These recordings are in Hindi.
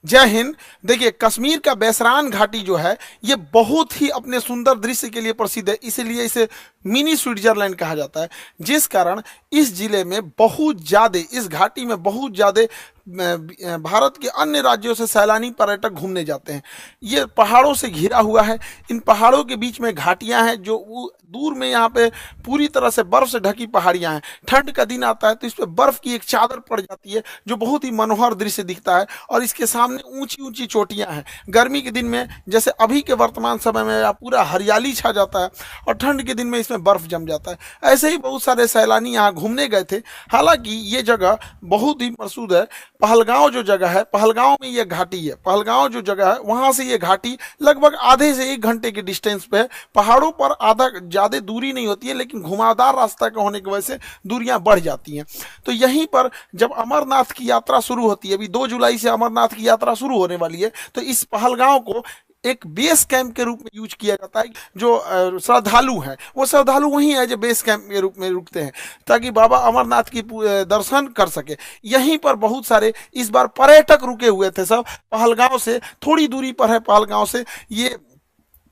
जय हिंद। देखिए, कश्मीर का बैसरान घाटी जो है ये बहुत ही अपने सुंदर दृश्य के लिए प्रसिद्ध है, इसीलिए इसे मिनी स्विट्जरलैंड कहा जाता है। जिस कारण इस जिले में बहुत ज़्यादा, इस घाटी में बहुत ज़्यादा भारत के अन्य राज्यों से सैलानी पर्यटक घूमने जाते हैं। ये पहाड़ों से घिरा हुआ है। इन पहाड़ों के बीच में घाटियां हैं जो दूर में यहाँ पे पूरी तरह से बर्फ से ढकी पहाड़ियां हैं। ठंड का दिन आता है तो इस पे बर्फ की एक चादर पड़ जाती है जो बहुत ही मनोहर दृश्य दिखता है, और इसके सामने ऊंची ऊंची चोटियां हैं। गर्मी के दिन में जैसे अभी के वर्तमान समय में पूरा हरियाली छा जाता है, और ठंड के दिन में इसमें बर्फ जम जाता है। ऐसे ही बहुत सारे सैलानी यहाँ घूमने गए थे। हालांकि ये जगह बहुत ही प्रसिद्ध है। पहलगांव जो जगह है, पहलगांव में ये घाटी है। पहलगांव जो जगह है वहां से ये घाटी लगभग आधे से 1 घंटे के डिस्टेंस पे है। पहाड़ों पर आधा ज़्यादा दूरी नहीं होती है, लेकिन घुमावदार रास्ता का होने की वजह से दूरियां बढ़ जाती हैं। तो यहीं पर जब अमरनाथ की यात्रा शुरू होती है, अभी 2 जुलाई से अमरनाथ की यात्रा शुरू होने वाली है, तो इस पहलगांव को एक बेस कैंप के रूप में यूज किया जाता है। जो श्रद्धालु हैं वो श्रद्धालु वहीं है जो बेस कैंप के रूप में रुकते हैं, ताकि बाबा अमरनाथ की दर्शन कर सके। यहीं पर बहुत सारे इस बार पर्यटक रुके हुए थे। सब पहलगांव से थोड़ी दूरी पर है। पहलगांव से ये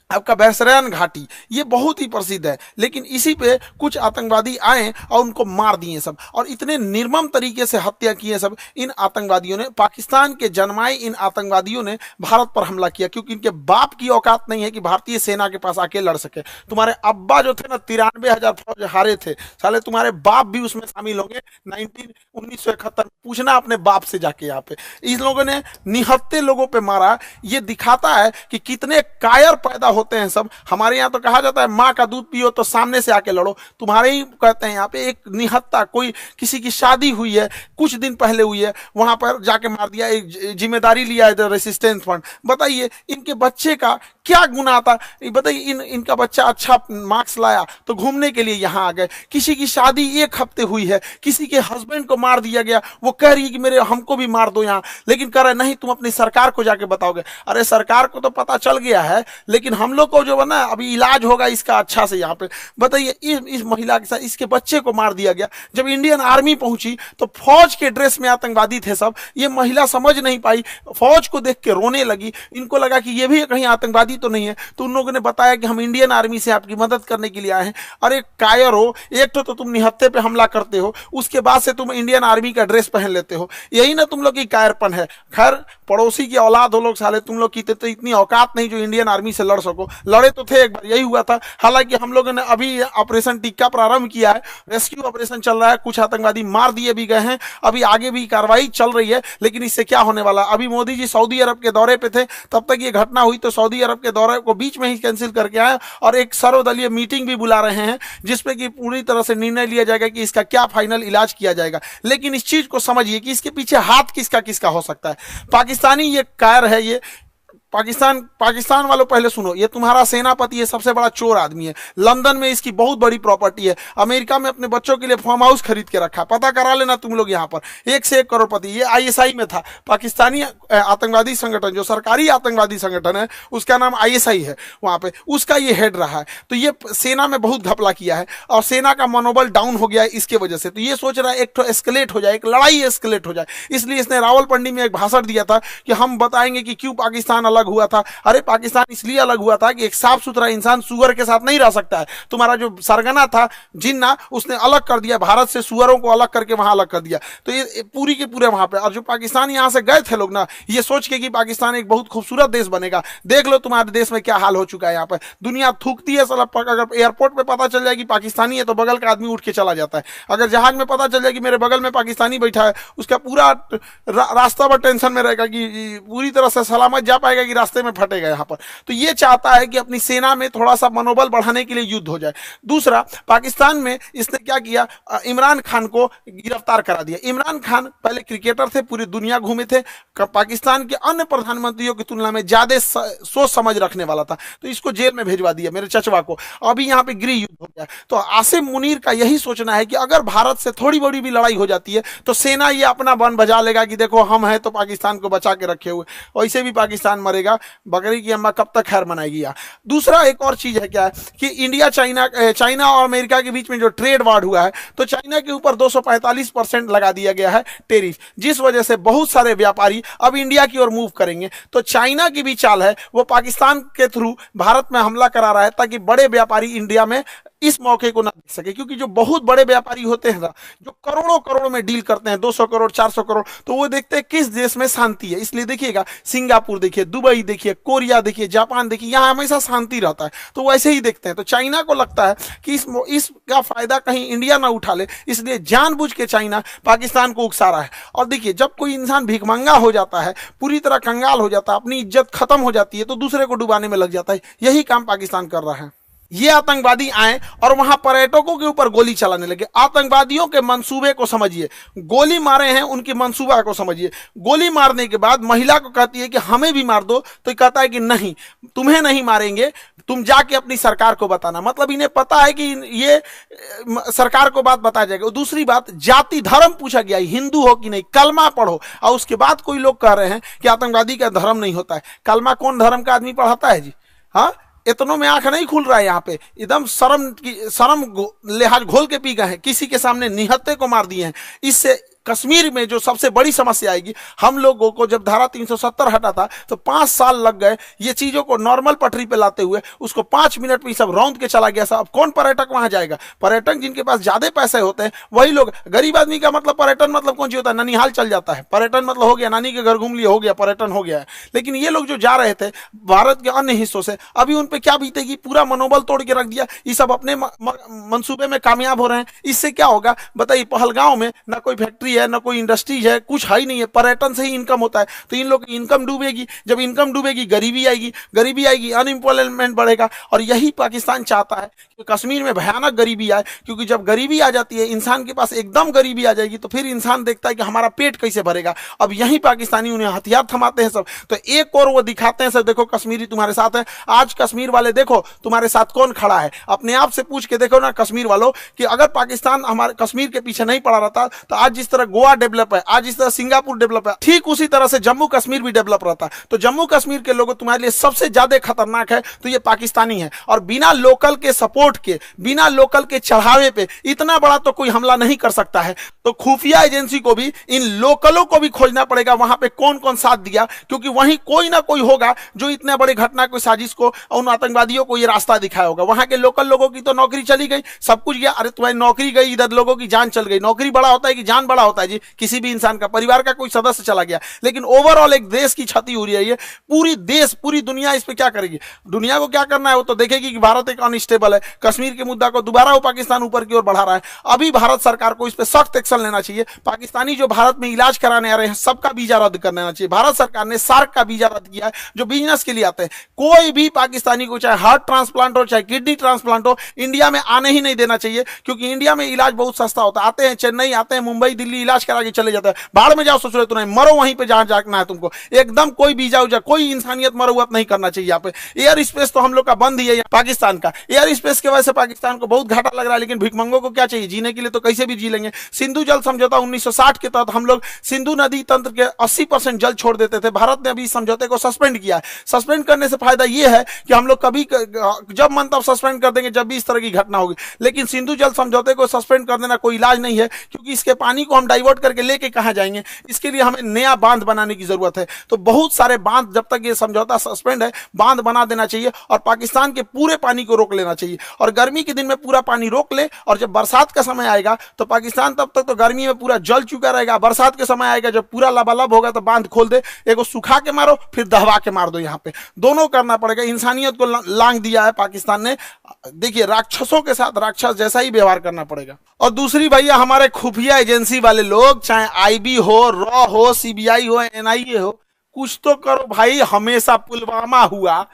आपका बैसरान घाटी ये बहुत ही प्रसिद्ध है, लेकिन इसी पे कुछ आतंकवादी आए और उनको मार दिए सब, और इतने निर्मम तरीके से हत्या किए सब। इन आतंकवादियों ने, पाकिस्तान के जन्माए इन आतंकवादियों ने भारत पर हमला किया, क्योंकि इनके बाप की औकात नहीं है कि भारतीय सेना के पास आके लड़ सके। तुम्हारे अब्बा जो थे ना, 93,000 फौज हारे थे, साले तुम्हारे बाप भी उसमें शामिल होंगे 1971। पूछना अपने बाप से जाके। यहाँ पे इन लोगों ने निहत्थे लोगों पे मारा। ये दिखाता है कि कितने कायर पैदा होते हैं सब। हमारे यहाँ तो कहा जाता है माँ का दूध पियो तो सामने से आके लड़ो। तुम्हारे ही कहते हैं यहाँ पे एक निहत्था, कोई किसी की शादी हुई है, कुछ दिन पहले हुई है, वहां पर जाके मार दिया। एक जिम्मेदारी लिया है रेसिस्टेंस फ्रंट। बताइए इनके बच्चे का क्या गुनाह था? बताइए, इनका बच्चा अच्छा मार्क्स लाया तो घूमने के लिए यहाँ आ गए। किसी की शादी 1 हफ्ते हुई है, किसी के हस्बैंड को मार दिया गया, वो कह रही है कि मेरे हमको भी मार दो यहाँ, लेकिन कह रहे नहीं तुम अपनी सरकार को जाके बताओगे। अरे सरकार को तो पता चल गया है, लेकिन हम लोग को जो है ना अभी इलाज होगा इसका अच्छा से यहाँ पे। बताइए इस महिला के साथ इसके बच्चे को मार दिया गया। जब इंडियन आर्मी पहुंची तो फौज के ड्रेस में आतंकवादी थे सब। ये महिला समझ नहीं पाई, फौज को देख के रोने लगी। इनको लगा कि ये भी कहीं आतंकवादी तो नहीं है, तो उन लोगों ने बताया कि हम इंडियन आर्मी से आपकी मदद करने के लिए आए हैं। अरे कायर हो, एक तो तुम निहत्थे पे हमला करते हो, उसके बाद से तुम इंडियन आर्मी का ड्रेस पहन लेते हो। यही ना तुम लोग की कायरपन है। खैर पड़ोसी की औलाद हो लोग साले, तुम लोग की तो इतनी औकात नहीं जो इंडियन आर्मी से लड़ सको। लड़े तो थे एक बार, यही हुआ था। हालांकि हम लोगों ने अभी ऑपरेशन टिक्का प्रारंभ किया है, रेस्क्यू ऑपरेशन चल रहा है। कुछ आतंकवादी मार दिए भी गए हैं, अभी आगे भी कार्रवाई चल रही है। लेकिन इससे क्या होने वाला? अभी मोदी जी सऊदी अरब के दौरे पे थे, तब तक ये घटना हुई, तो सऊदी अरब के दौरे को बीच में ही कैंसिल करके आए और एक सर्वदलीय मीटिंग भी बुला रहे हैं, जिसपे कि पूरी तरह से निर्णय लिया जाएगा कि इसका क्या फाइनल इलाज किया जाएगा। लेकिन इस चीज को समझिए कि इसके पीछे हाथ किसका किसका हो सकता है। पाकिस्तानी ये कायर है। ये पाकिस्तान वालों पहले सुनो, ये तुम्हारा सेनापति है, सबसे बड़ा चोर आदमी है। लंदन में इसकी बहुत बड़ी प्रॉपर्टी है। अमेरिका में अपने बच्चों के लिए फार्म हाउस खरीद के रखा, पता करा लेना तुम लोग। यहाँ पर 1 से 1 करोड़पति। ये आईएसआई में था। पाकिस्तानी आतंकवादी संगठन, जो सरकारी आतंकवादी संगठन है उसका नाम आईएसआई है, वहां पे उसका ये हेड रहा है। तो ये सेना में बहुत घपला किया है और सेना का मनोबल डाउन हो गया है इसके वजह से। तो ये सोच रहा है एक तो एस्केलेट हो जाए, एक लड़ाई एस्केलेट हो जाए। इसलिए इसने रावलपिंडी में एक भाषण दिया था कि हम बताएंगे कि क्यों पाकिस्तान अलग हुआ था। अरे पाकिस्तान इसलिए अलग हुआ था कि एक साफ सुथरा इंसान सुअर के साथ नहीं रह सकता है। तुम्हारा जो सरगना था जिन्ना, उसने अलग कर दिया भारत से, सुअरों को अलग करके वहां अलग कर दिया। तो ये पूरी के पूरे वहां पे, और जो पाकिस्तान यहां से गए थे लोग ना, ये सोच के कि पाकिस्तान एक बहुत खूबसूरत देश बनेगा। देख लो तुम्हारे देश में क्या हाल हो चुका है। यहाँ पर दुनिया थूकती है साला। अगर एयरपोर्ट पे पता चल जाए कि पाकिस्तानी है तो बगल का आदमी उठ के चला जाता है। अगर जहाज में पता चल जाए कि मेरे बगल में पाकिस्तानी बैठा है, उसका पूरा रास्ता पर टेंशन में रहेगा कि पूरी तरह से सलामत जा पाएगा कि रास्ते में फटेगा यहाँ पर। तो ये चाहता है कि अपनी सेना में थोड़ा सा मनोबल बढ़ाने के लिए युद्ध हो जाए। दूसरा, पाकिस्तान में इसने क्या किया, इमरान खान को गिरफ्तार करा दिया। इमरान खान पहले क्रिकेटर थे, पूरी दुनिया घूमे थे, पाकिस्तान के अन्य प्रधानमंत्रियों की तुलना में ज्यादा सोच समझ रखने वाला था, तो इसको जेल में भेजवा दिया, मेरे चचवा को। अभी यहाँ पे गृह युद्ध हो गया। तो आसिम मुनीर का यही सोचना है कि अगर भारत से थोड़ी बड़ी भी लड़ाई हो जाती है तो सेना ये अपना बन बजा लेगा कि देखो हम हैं तो पाकिस्तान को बचा के रखे हुए, वैसे भी पाकिस्तान मरे करेगा, बकरी की अम्मा कब तक खैर मनाएगी। या दूसरा एक और चीज है क्या है कि इंडिया चाइना और अमेरिका के बीच में जो ट्रेड वार हुआ है, तो चाइना के ऊपर 245% लगा दिया गया है टेरिफ, जिस वजह से बहुत सारे व्यापारी अब इंडिया की ओर मूव करेंगे। तो चाइना की भी चाल है, वो पाकिस्तान के थ्रू भारत में हमला करा रहा है ताकि बड़े व्यापारी इंडिया में इस मौके को ना देख सके, क्योंकि जो बहुत बड़े व्यापारी होते हैं ना, जो करोड़ों करोड़ में डील करते हैं, 200 करोड़ 400 करोड़, तो वो देखते हैं किस देश में शांति है। इसलिए देखिएगा, सिंगापुर देखिए, दुबई देखिए, कोरिया देखिए, जापान देखिए, यहाँ हमेशा शांति रहता है, तो वैसे ही देखते हैं। तो चाइना को लगता है कि इसका फायदा कहीं इंडिया ना उठा ले, इसलिए जानबूझ के चाइना पाकिस्तान को उकसा रहा है। और देखिए, जब कोई इंसान भिखमंगा हो जाता है, पूरी तरह कंगाल हो जाता है, अपनी इज्जत खत्म हो जाती है, तो दूसरे को डुबाने में लग जाता है। यही काम पाकिस्तान कर रहा है। ये आतंकवादी आए और वहां पर्यटकों के ऊपर गोली चलाने लगे। आतंकवादियों के मंसूबे को समझिए, गोली मारे हैं उनके मंसूबा को समझिए। गोली मारने के बाद महिला को कहती है कि हमें भी मार दो, तो कहता है कि नहीं, तुम्हें नहीं मारेंगे, तुम जाके अपनी सरकार को बताना। मतलब इन्हें पता है कि ये सरकार को बात बताया जाएगा। दूसरी बात, जाति धर्म पूछा गया, हिंदू हो कि नहीं, कलमा पढ़ो। और उसके बाद कोई लोग कह रहे हैं कि आतंकवादी का धर्म नहीं होता है। कलमा कौन धर्म का आदमी पढ़ाता है जी? हाँ, इतनों में आंख नहीं खुल रहा है। यहाँ पे एकदम शर्म लिहाज घोल के पी गए हैं, किसी के सामने निहत्थे को मार दिए हैं। इससे कश्मीर में जो सबसे बड़ी समस्या आएगी, हम लोगों को जब धारा 370 हटा था तो 5 साल लग गए ये चीजों को नॉर्मल पटरी पे लाते हुए, उसको 5 मिनट में सब रौंद के चला गया। सब कौन पर्यटक वहां जाएगा? पर्यटक जिनके पास ज्यादा पैसे होते हैं वही लोग। गरीब आदमी का मतलब पर्यटन मतलब कौन सी होता है? ननिहाल चल जाता है, पर्यटन मतलब हो गया नानी के घर घूम लिया, हो गया पर्यटन हो गया है। लेकिन ये लोग जो जा रहे थे भारत के अन्य हिस्सों से, अभी उन पे क्या बीतेगी? पूरा मनोबल तोड़ के रख दिया। ये सब अपने मंसूबे में कामयाब हो रहे हैं। इससे क्या होगा बताइए? पहलगांव में ना कोई फैक्ट्री है, ना कोई इंडस्ट्रीज है, कुछ है ही नहीं है, पर्यटन से ही इनकम होता है। तो इन लोग की इनकम डूबेगी, जब इनकम डूबेगी गरीबी आएगी, अनएम्प्लॉयमेंट बढ़ेगा। और यही पाकिस्तान चाहता है कि कश्मीर में भयानक गरीबी आए, क्योंकि जब गरीबी आ जाती है, इंसान के पास एकदम गरीबी आ जाएगी, तो फिर इंसान देखता है कि हमारा पेट कैसे भरेगा। अब यही पाकिस्तानी उन्हें हथियार थमाते हैं सब। तो एक और वो दिखाते हैं सब, देखो कश्मीरी तुम्हारे साथ है। आज कश्मीर वाले देखो तुम्हारे साथ कौन खड़ा है। अपने आप से पूछ के देखो ना कश्मीर वालों, कि अगर पाकिस्तान हमारे कश्मीर के पीछे नहीं पड़ा रहता, तो आज जिस तरह गोवा डेवलप है, आज जिस तरह सिंगापुर डेवलप है, ठीक उसी तरह से जम्मू कश्मीर भी डेवलप रहता। तो जम्मू कश्मीर के लोगों तुम्हारे लिए सबसे ज्यादा खतरनाक है तो ये पाकिस्तानी है। और बिना लोकल के सपोर्ट के, बिना लोकल के चढ़ावे पे इतना बड़ा तो कोई हमला नहीं कर सकता है। तो खुफिया एजेंसी को भी इन लोकलों को भी खोजना पड़ेगा, वहां पे कौन कौन साथ दिया, क्योंकि वहीं कोई ना कोई होगा जो इतने बड़े घटना को, साजिश को, उन आतंकवादियों को ये रास्ता दिखाया होगा। वहां के लोकल लोगों की तो नौकरी चली गई, सब कुछ गया। अरे तुम्हारी नौकरी गई, इधर लोगों की जान चल गई। नौकरी बड़ा होता है कि जान बड़ा होता है जी? किसी भी इंसान का, परिवार का कोई सदस्य चला गया, लेकिन ओवरऑल एक देश की क्षति हो रही है। पूरी दुनिया इस पे क्या करेगी? दुनिया को क्या करना है वो तो देखेगी कि भारत एक अनस्टेबल है। कश्मीर के मुद्दा को दोबारा वो पाकिस्तान ऊपर की ओर बढ़ा रहा है। अभी भारत सरकार को इस पे सख्त एक्शन लेना चाहिए। पाकिस्तानी जो भारत में इलाज कराने आ रहे हैं, सबका वीजा रद्द कर देना चाहिए। भारत सरकार ने सार्क का वीजा रद्द किया है, जो बिजनेस के लिए आते हैं। कोई भी पाकिस्तानी को, चाहे हार्ट ट्रांसप्लांट हो, चाहे किडनी ट्रांसप्लांट हो, इंडिया में आने ही नहीं देना चाहिए, क्योंकि इंडिया में इलाज बहुत सस्ता होता है। आते हैं चेन्नई, आते हैं मुंबई, दिल्ली, इलाज करा के चले जाते हैं। बाहर में जाओ, सोच रहे तो नहीं, मरो वहीं पे जहां जाना है तुमको। एकदम कोई वीजा उजा, कोई इंसानियत मरौवत नहीं करना चाहिए। यहाँ पे एयर स्पेस तो हम लोग का बंद ही है, पाकिस्तान का एयर स्पेस की वजह से पाकिस्तान को बहुत घाटा लग रहा है। लेकिन भिखमंगों को क्या चाहिए? जीने के लिए तो कैसे भी जी लेंगे। सिंधु जल समझौता 1960 के तहत हम लोग सिंधु नदी तंत्र के 80% जल छोड़ देते थे। भारत ने अभी इस समझौते को सस्पेंड किया है। सस्पेंड करने से फायदा यह है कि हम लोग कभी जब मन तब सस्पेंड कर देंगे, जब भी इस तरह की घटना होगी। लेकिन सिंधु जल समझौते को सस्पेंड कर देना कोई इलाज नहीं है, क्योंकि इसके पानी को हम डाइवर्ट करके लेके कहां जाएंगे? इसके लिए हमें नया बांध बनाने की जरूरत है। तो बहुत सारे बांध, जब तक ये समझौता सस्पेंड है, बांध बना देना चाहिए और पाकिस्तान के पूरे पानी को रोक लेना चाहिए। और गर्मी के दिन में पूरा पानी रोक ले, और जब बरसात का समय आएगा तो पाकिस्तान तब तक तो गर्मी में पूरा जल चुका रहेगा। बरसात के समय आएगा जब पूरा लबालब होगा तो बांध खोल दे, एगो सुखा के मारो, फिर दहवा के मार दो। यहाँ पे दोनों करना पड़ेगा। इंसानियत को लांग दिया है पाकिस्तान ने। देखिए, राक्षसों के साथ राक्षस जैसा ही व्यवहार करना पड़ेगा। और दूसरी भैया, हमारे खुफिया एजेंसी वाले लोग, चाहे आईबी हो, रॉ हो, सीबीआई हो, एनआईए हो, कुछ तो करो भाई। हमेशा पुलवामा हुआ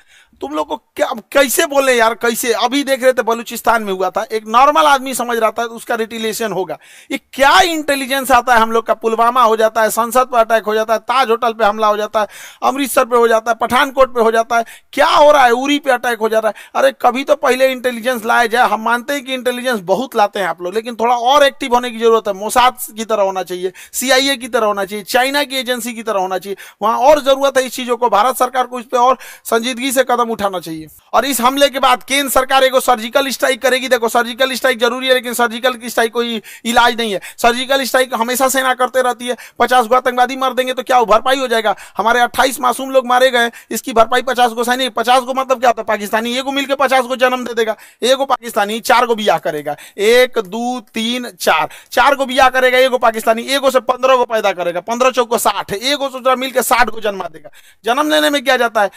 तुम लोग को क्या कैसे बोले यार, कैसे? अभी देख रहे थे बलूचिस्तान में हुआ था, एक नॉर्मल आदमी समझ रहा था उसका रिटिलेशन होगा। ये क्या इंटेलिजेंस आता है हम लोग का? पुलवामा हो जाता है, संसद पर अटैक हो जाता है, ताज होटल पे हमला हो जाता है, अमृतसर पे हो जाता है, पठानकोट पे हो जाता है, क्या हो रहा है? उरी पे अटैक हो जा रहा है। अरे कभी तो पहले इंटेलिजेंस लाया जाए। हम मानते हैं कि इंटेलिजेंस बहुत लाते हैं आप लोग, लेकिन थोड़ा और एक्टिव होने की जरूरत है। मोसाद की तरह होना चाहिए, CIA की तरह होना चाहिए, चाइना की एजेंसी की तरह होना चाहिए। वहां और जरूरत है इस चीजों को। भारत सरकार को इस पर और संजीदगी से कदम उठाना चाहिए। और इस हमले के बाद केंद्र सरकार एक सर्जिकल स्ट्राइक करेगी। देखो, सर्जिकल स्ट्राइक जरूरी है, लेकिन सर्जिकल की स्ट्राइक कोई इलाज नहीं है। सर्जिकल स्ट्राइक हमेशा सेना करते रहती है। 50 गो आतंकवादी मार देंगे तो क्या भरपाई हो जाएगा? हमारे 28 मासूम लोग मारे गए, इसकी भरपाई 50 गो सैनिक। 50 गो मतलब क्या होता है? पाकिस्तानी एगो मिलकर 50 गो जन्म दे देगा। एगो पाकिस्तानी 4 गो बियाह करेगा, 1 2 3 4, 4 गो बियाह करेगा एगो पाकिस्तानी, एगो से 15 गो पैदा करेगा, 15 चौको 60, एगो से मिलकर 60 गो जन्मा देगा। जन्म लेने में क्या जाता है?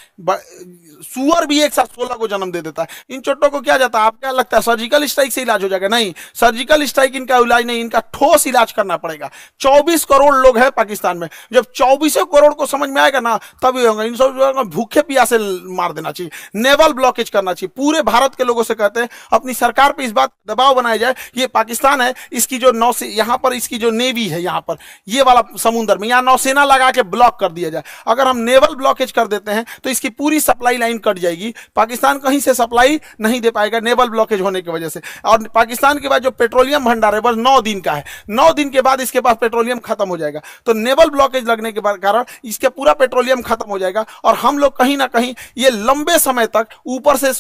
सुअर भी एक साथ 16 को जन्म दे देता है। इन चोटों को क्या जाता है? आप क्या लगता है सर्जिकल स्ट्राइक से इलाज हो जाएगा? नहीं, सर्जिकल स्ट्राइक इनका इलाज नहीं, इनका ठोस इलाज करना पड़ेगा। 24 करोड़ लोग हैं पाकिस्तान में। जब 24 करोड़ को समझ में आएगा ना, तब ये होगा। इन सब भूखे प्यासे मार देना चाहिए, नेवल ब्लॉकेज करना चाहिए। पूरे भारत के लोगों से कहते हैं अपनी सरकार पे इस बात दबाव बनाया जाए। ये पाकिस्तान है, इसकी जो नौसेना यहाँ पर, इसकी जो नेवी है यहाँ पर, ये वाला समुद्र में, यहाँ नौसेना लगा के ब्लॉक कर दिया जाए। अगर हम नेवल ब्लॉकेज कर देते हैं तो इसकी पूरी सप्लाई लाइन कट जाएगी। पाकिस्तान कहीं से सप्लाई नहीं दे पाएगा नेवल ब्लॉकेज होने की वजह से। और पाकिस्तान के बाद जो पेट्रोलियम भंडार है बस 9 दिन का है। 9 दिन के बाद इसके पास पेट्रोलियम खत्म हो जाएगा। तो नेवल ब्लॉकेज लगने के कारण इसका पूरा पेट्रोलियम खत्म हो जाएगा और हम लोग कहीं ना कहीं ये लंबे समय तक ऊपर से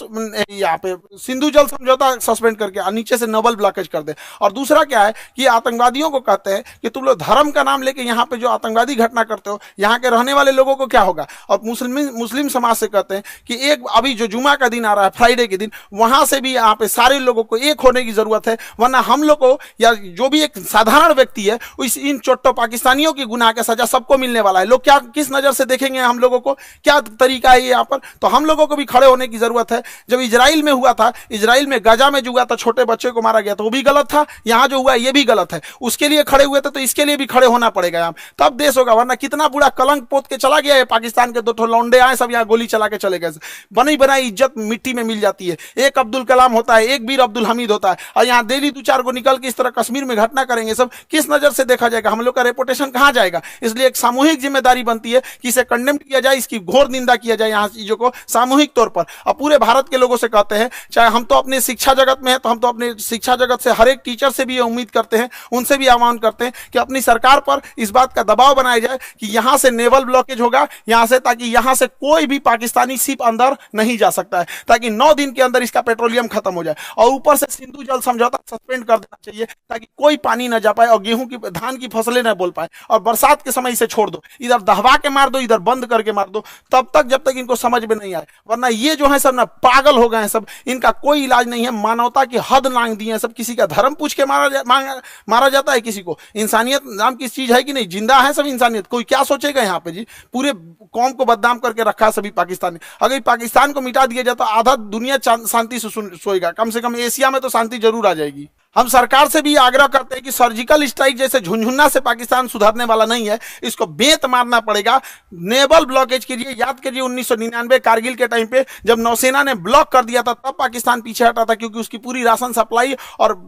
यहाँ पे सिंधु जल समझौता सस्पेंड करके और नीचे से नेवल ब्लॉकेज कर दे। और दूसरा क्या है कि आतंकवादियों को कहते हैं कि तुम लोग धर्म का नाम लेके यहाँ पे जो आतंकवादी घटना करते हो, यहाँ के रहने वाले लोगों को क्या होगा? और मुस्लिम समाज से कहते हैं कि एक अभी जो जुमा का दिन आ रहा है, फ्राइडे के दिन, वहां से भी यहाँ पे सारे लोगों को एक होने की जरूरत है। वरना हम लोग को या जो भी एक साधारण व्यक्ति है, इन चोट्टो पाकिस्तानियों की गुनाह का सजा सबको मिलने वाला है। लोग क्या किस नजर से देखेंगे हम लोगों को? क्या तरीका है यहाँ पर? तो हम लोगों को भी खड़े होने की जरूरत है। जब इजराइल में हुआ था, इजराइल में गाजा में जो हुआ था, छोटे बच्चे को मारा गया था, वो भी गलत था। यहाँ जो हुआ ये भी गलत है। उसके लिए खड़े हुए थे तो इसके लिए भी खड़े होना पड़ेगा यहाँ, तब देश होगा। वरना कितना बुरा कलंक पोत के चला गया है पाकिस्तान के। 2 लौंडे आए, सब यहाँ गोली चला के चले गए। बनी बनाई इज्जत मिट्टी में मिल जाती है। एक अब्दुल कलाम होता है, एक वीर अब्दुल हमीद होता है, और यहाँ डेली 2-4 को निकल के इस तरह कश्मीर में घटना करेंगे। सब किस नजर से देखा जाएगा? हम लोग का रेपुटेशन कहाँ जाएगा? इसलिए एक सामूहिक जिम्मेदारी बनती है कि इसे कंडेम किया जाए, इसकी घोर निंदा किया जाए यहाँ चीजों को सामूहिक तौर पर। और पूरे भारत के लोगों से कहते हैं, चाहे हम तो अपने शिक्षा जगत में है, तो हम तो अपने शिक्षा जगत से हर एक टीचर से भी उम्मीद करते हैं, उनसे भी आह्वान करते हैं कि अपनी सरकार पर इस बात का दबाव बनाया जाए कि यहां से नेवल ब्लॉकेज होगा यहां से, ताकि यहां से कोई भी पाकिस्तानी शिप अंदर नहीं जा सकता है, ताकि 9 दिन के अंदर इसका पेट्रोलियम खत्म हो जाए। और ऊपर से सिंधु जल समझौता सस्पेंड कर देना चाहिए, ताकि कोई पानी ना जा पाए और गेहूं की, धान की फसलें ना बोल पाए। और बरसात के समय इसे छोड़ दो, इधर दहवा के मार दो, इधर बंद करके मार दो, तब तक जब तक इनको समझ में नहीं आए। वरना ये जो है सब ना पागल हो गए हैं सब, इनका कोई इलाज नहीं है। मानवता की हद लांग दी है सब। किसी का धर्म पूछ के मारा जाता है किसी को। इंसानियत नाम की चीज है कि नहीं? जिंदा है सब इंसानियत। कोई क्या सोचेगा यहाँ पे जी? पूरे कौम को बदनाम करके रखा है सभी पाकिस्तानी। अगर पाकिस्तान को मिटा दिया जाए तो आधा दुनिया शांति से सोएगा। कम से कम एशिया में तो शांति जरूर आ जाएगी। हम सरकार से भी आग्रह करते हैं कि सर्जिकल स्ट्राइक जैसे झुनझुना से पाकिस्तान सुधरने वाला नहीं है, इसको बेंत मारना पड़ेगा। नेवल ब्लॉकेज कीजिए। याद कीजिए 1999 कारगिल के टाइम पे जब नौसेना ने ब्लॉक कर दिया था, तब पाकिस्तान पीछे हटा था, क्योंकि उसकी पूरी राशन सप्लाई और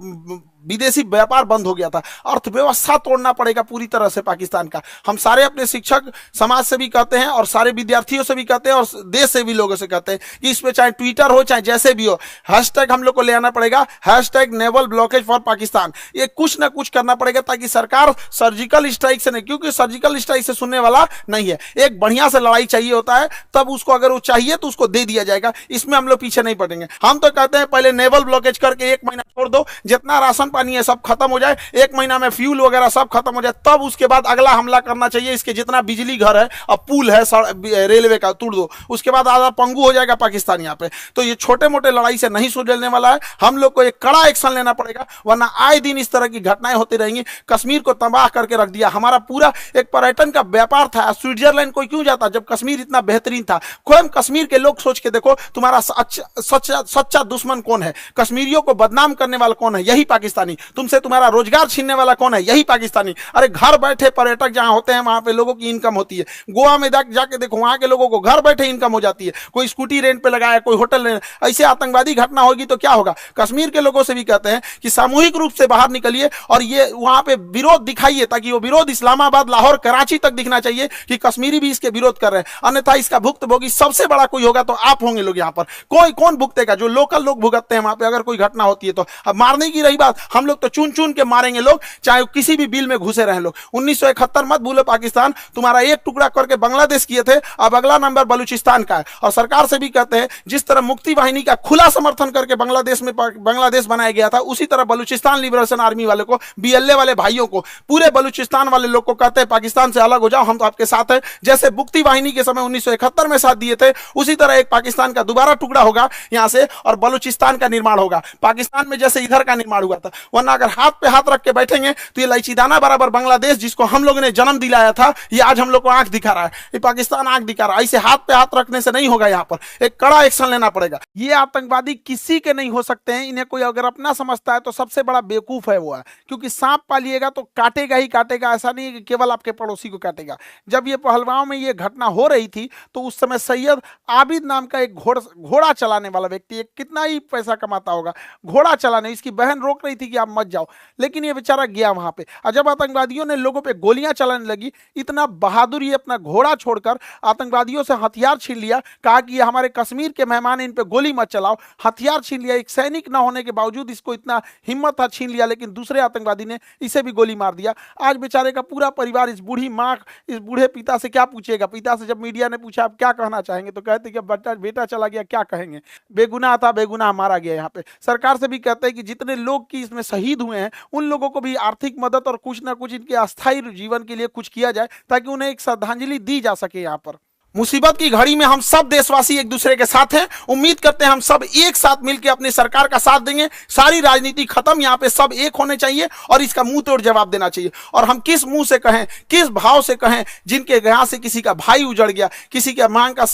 विदेशी व्यापार बंद हो गया था। अर्थव्यवस्था तोड़ना पड़ेगा पूरी तरह से पाकिस्तान का। हम सारे अपने शिक्षक समाज से भी कहते हैं और सारे विद्यार्थियों से भी कहते हैं और देश से भी लोगों से कहते हैं कि इस पे चाहे ट्विटर हो चाहे जैसे भी हो, हैशटैग हम लोग को ले आना पड़ेगा, hashtag naval blockage for Pakistan. ये कुछ ना कुछ करना पड़ेगा ताकि सरकार सर्जिकल स्ट्राइक से नहीं, क्योंकि सर्जिकल स्ट्राइक से सुनने वाला नहीं है। एक बढ़िया से लड़ाई चाहिए होता है, तब उसको अगर वो चाहिए तो उसको दे दिया जाएगा। इसमें हम लोग पीछे नहीं पड़ेंगे। हम तो कहते हैं पहले नेवल ब्लॉकेज करके 1 महीना छोड़ दो, जितना राशन पानी है सब खत्म हो जाए, 1 महीना में फ्यूल वगैरह सब खत्म हो जाए, तब उसके बाद अगला हमला करना चाहिए। इसके जितना बिजली घर है और पुल है रेलवे का तोड़ दो, उसके बाद आधा पंगु हो जाएगा पाकिस्तान यहाँ पे। तो ये छोटे मोटे लड़ाई से नहीं सुलझने वाला है। हम लोग को एक कड़ा एक्शन लेना पड़ेगा वरना आए दिन इस तरह की घटनाएं होती रहेंगी। कश्मीर को तबाह करके रख दिया। हमारा पूरा एक पर्यटन का व्यापार था। स्विट्जरलैंड कोई क्यों जाता जब कश्मीर इतना बेहतरीन था। स्वयं कश्मीर के लोग सोच के देखो, तुम्हारा सच्चा दुश्मन कौन है? कश्मीरियों को बदनाम करने वाला कौन है? यही पाकिस्तानी। तुमसे तुम्हारा रोजगार छीनने वाला कौन है? यही पाकिस्तानी। अरे घर बैठे पर्यटक जहां होते हैं वहां पे लोगों की इनकम होती है। गोवा में जाके देखो, वहां के लोगों को घर बैठे इनकम हो जाती है। कोई स्कूटी रेंट पे लगाया, कोई होटल रेंट। ऐसे आतंकवादी घटना होगी तो क्या होगा? कश्मीर के लोगों से भी कहते हैं कि सामूहिक रूप से बाहर निकलिए और ये वहां पे विरोध दिखाइए, ताकि वो विरोध इस्लामाबाद, लाहौर, कराची तक दिखना चाहिए कि कश्मीरी भी इसके विरोध कर रहे हैं। अन्यथा इसका भुक्तभोगी सबसे बड़ा कोई होगा तो आप होंगे लोग। यहां पर कोई कौन भुगतेगा? जो लोकल लोग भुगतते हैं वहां पे अगर कोई घटना होती है तो। अब मारने की रही बात, हम लोग तो चुन चुन के मारेंगे लोग, चाहे किसी भी बिल में घुसे रहे लोग। 1971 मत भूलो पाकिस्तान, तुम्हारा एक टुकड़ा करके बांग्लादेश किए थे, अब अगला नंबर बलूचिस्तान का है। और सरकार से भी कहते हैं जिस तरह मुक्ति वाहिनी का खुला समर्थन करके बांग्लादेश बनाया गया था, उसी तरह बलूचिस्तान लिबरेशन आर्मी वाले को, बीएलए वाले भाइयों को, पूरे बलूचिस्तान वाले लोग को कहते हैं पाकिस्तान से अलग हो जाओ, हम तो आपके साथ हैं। जैसे मुक्ति वाहिनी के समय 1971 में साथ दिए थे, उसी तरह एक पाकिस्तान का दोबारा टुकड़ा होगा यहां से और बलूचिस्तान का निर्माण होगा। पाकिस्तान में जैसे इधर का निर्माण हुआ था। वरना अगर हाथ पे हाथ रख के बैठेंगे तो ये इलायचीदाना बराबर बांग्लादेश, जिसको हम लोगों ने जन्म दिलाया था, ये आज हम लोग को आंख दिखा रहा है। ये पाकिस्तान आंख दिखा रहा है। ऐसे हाथ पे हाथ रखने से नहीं होगा, यहाँ पर एक कड़ा एक्शन लेना पड़ेगा। ये आतंकवादी किसी के नहीं हो सकते हैं। इन्हें कोई अगर अपना समझता है तो सबसे बड़ा बेवकूफ है वो है, क्योंकि सांप पालिएगा तो काटेगा ही काटेगा। ऐसा नहीं है कि केवल आपके पड़ोसी को काटेगा। जब ये पहलगांव में ये घटना हो रही थी तो उस समय सैयद आबिद नाम का एक घोड़ा चलाने वाला व्यक्ति, एक कितना ही पैसा कमाता होगा घोड़ा चलाने, इसकी बहन रोक रही थी कि आप मत जाओ, लेकिन ये बेचारा गया वहां पे। और जब आतंकवादियों ने लोगों पे गोलियां चलाने लगी, इतना बहादुर ये अपना घोड़ा छोड़कर आतंकवादियों से हथियार छीन लिया। कहा कि ये हमारे कश्मीर के मेहमान, इन पे गोली मत चलाओ। हथियार छीन लिया। एक सैनिक ना होने के बावजूद इसको इतना हिम्मत था, छीन लिया, लेकिन दूसरे आतंकवादी ने इसे भी गोली मार दिया। आज बेचारे का पूरा परिवार, इस बूढ़ी माँ, इस बूढ़े पिता से क्या पूछेगा? पिता से जब मीडिया ने पूछा आप क्या कहना चाहेंगे, तो कहते कि बेटा चला गया, क्या कहेंगे? बेगुनाह था, बेगुनाह मारा गया। यहाँ पे सरकार से भी कहते हैं कि जितने लोग की इसमें शहीद हुए हैं उन लोगों को भी आर्थिक मदद और कुछ ना कुछ इनके अस्थायी जीवन के लिए कुछ किया जाए, ताकि उन्हें एक श्रद्धांजलि दी जा सके। यहाँ पर मुसीबत की घड़ी में हम सब देशवासी एक दूसरे के साथ हैं। उम्मीद करते हैं हम सब एक साथ मिलकर अपनी सरकार का साथ देंगे। सारी राजनीति खत्म, यहाँ पे सब एक होने चाहिए और इसका मुंह तोड़ जवाब देना चाहिए। और हम किस मुंह से कहें, किस भाव से कहें, जिनके यहाँ से किसी का भाई उजड़ गया, किसी के मांग का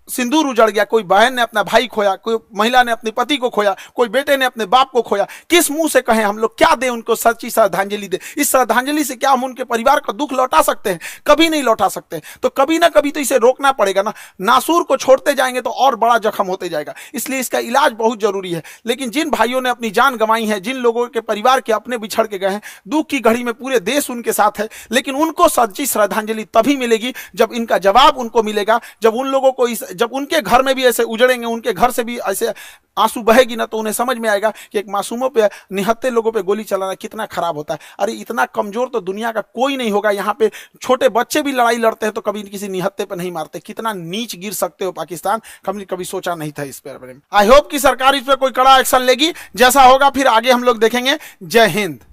सिंदूर उजड़ गया, कोई बहन ने अपना भाई खोया, कोई महिला ने अपने पति को खोया, कोई बेटे ने अपने बाप को खोया। किस मुंह से कहें हम लोग, क्या दें उनको सच्ची श्रद्धांजलि दें? इस श्रद्धांजलि से क्या हम उनके परिवार का दुख लौटा सकते हैं? कभी नहीं लौटा सकते। तो कभी ना कभी तो इसे रोकना पड़ेगा ना। नासूर को छोड़ते जाएंगे तो और बड़ा जख्म होते जाएगा। इसलिए इसका इलाज बहुत जरूरी है। लेकिन जिन भाइयों ने अपनी जान गंवाई है, जिन लोगों के परिवार के अपने बिछड़ के गए हैं, दुख की घड़ी में पूरे देश उनके साथ है, लेकिन उनको सच्ची श्रद्धांजलि तभी मिलेगी जब इनका जवाब उनको मिलेगा। जब उन लोगों को जब उनके घर में भी ऐसे उजड़ेंगे, उनके घर से भी ऐसे आंसू बहेगी ना, तो उन्हें समझ में आएगा कि एक मासूमों पे, निहत्ते लोगों पे गोली चलाना कितना खराब होता है। अरे इतना कमजोर तो दुनिया का कोई नहीं होगा। यहाँ पे छोटे बच्चे भी लड़ाई लड़ते हैं तो कभी किसी निहत्ते पे नहीं मारते। कितना नीच गिर सकते हो पाकिस्तान, कभी सोचा नहीं था इस पर। आई होप कि सरकार इस पर कोई कड़ा एक्शन लेगी। जैसा होगा फिर आगे हम लोग देखेंगे। जय हिंद।